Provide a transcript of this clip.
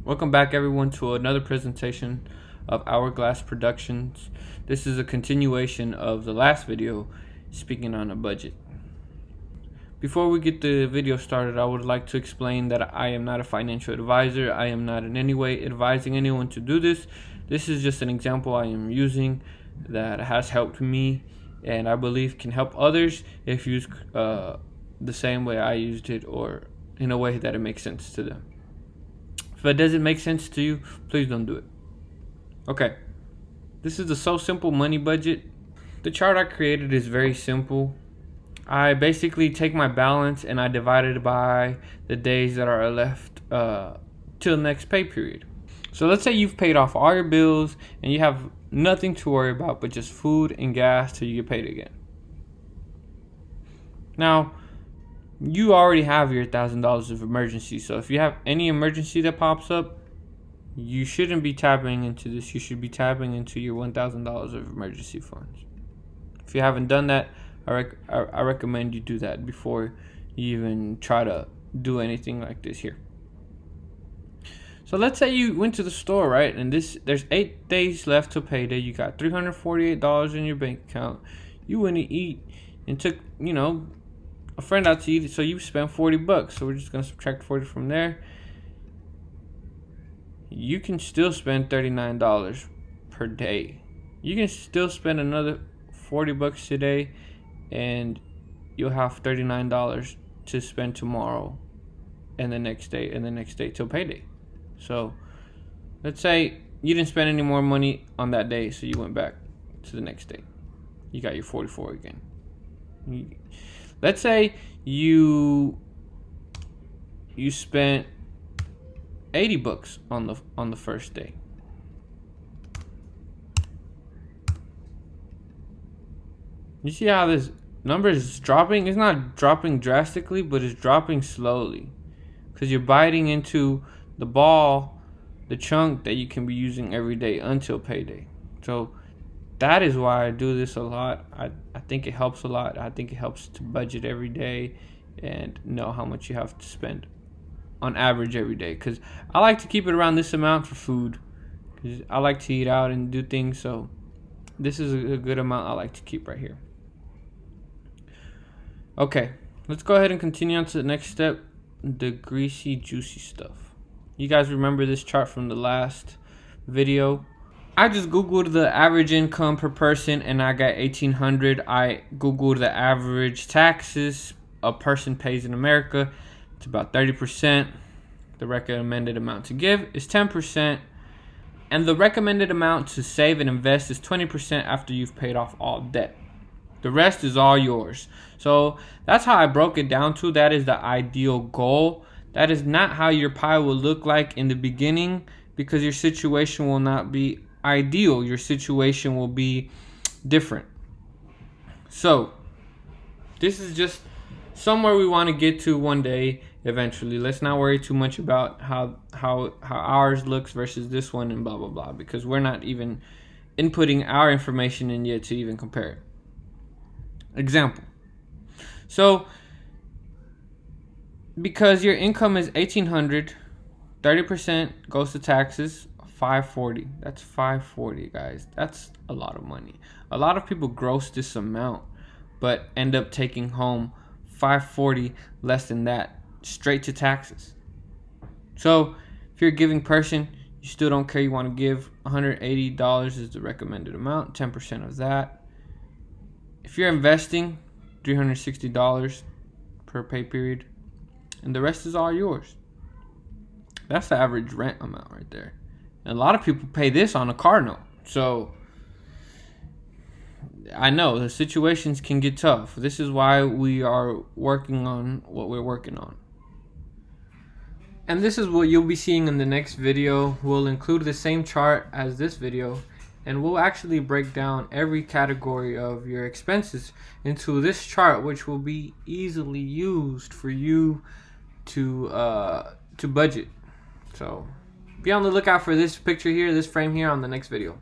Welcome back everyone to another presentation of Hourglass Productions. This is a continuation of the last video, speaking on a budget. Before we get the video started, I would like to explain that I am not a financial advisor. I am not in any way advising anyone to do this. This is just an example I am using that has helped me and I believe can help others if used the same way I used it or in a way that it makes sense to them. If it doesn't make sense to you, please don't do it. Okay, this is the So Simple Money budget. The chart I created is very simple. I basically take my balance and I divide it by the days that are left till next pay period. So let's say you've paid off all your bills and you have nothing to worry about but just food and gas till you get paid again. Now, you already have your $1,000 of emergency. So if you have any emergency that pops up, you shouldn't be tapping into this. You should be tapping into your $1,000 of emergency funds. If you haven't done that, I recommend you do that before you even try to do anything like this here. So let's say you went to the store, right? And there's 8 days left to payday. You got $348 in your bank account. You went to eat and took, a friend out to eat, so you spent $40. So we're just gonna subtract 40 from there. You can still spend $39 per day. You can still spend another $40 today, and you'll have $39 to spend tomorrow, and the next day, and the next day till payday. So let's say you didn't spend any more money on that day, so you went back to the next day. You got your 44 again. Let's say you spent $80 on the first day. You see how this number is dropping? It's not dropping drastically, but it's dropping slowly because you're biting into the ball, the chunk that you can be using every day until payday. So that is why I do this a lot. I think it helps a lot. I think it helps to budget every day and know how much you have to spend on average every day. Because I like to keep it around this amount for food. Because I like to eat out and do things. So this is a good amount I like to keep right here. Okay, let's go ahead and continue on to the next step. The greasy, juicy stuff. You guys remember this chart from the last video? I just googled the average income per person and I got $1,800. I googled the average taxes a person pays in America. It's about 30%. The recommended amount to give is 10%. And the recommended amount to save and invest is 20% after you've paid off all debt. The rest is all yours. So that's how I broke it down to. That is the ideal goal. That is not how your pie will look like in the beginning, because your situation will not be ideal. Your situation will be different. So this is just somewhere we want to get to one day eventually. Let's not worry too much about how ours looks versus this one and blah blah blah, because we're not even inputting our information in yet to even compare it. Example. So because your income is $1,800, 30% goes to taxes, $540. That's $540, guys. That's a lot of money. A lot of people gross this amount but end up taking home $540 less than that straight to taxes. So if you're a giving person, you still don't care, you want to give $180 is the recommended amount, 10% of that. If you're investing, $360 per pay period, and the rest is all yours. That's the average rent amount right there. And a lot of people pay this on a car note. So I know the situations can get tough. This is why we are working on what we're working on. And this is what you'll be seeing in the next video. We'll include the same chart as this video, and we'll actually break down every category of your expenses into this chart, which will be easily used for you to budget. So be on the lookout for this picture here, this frame here on the next video.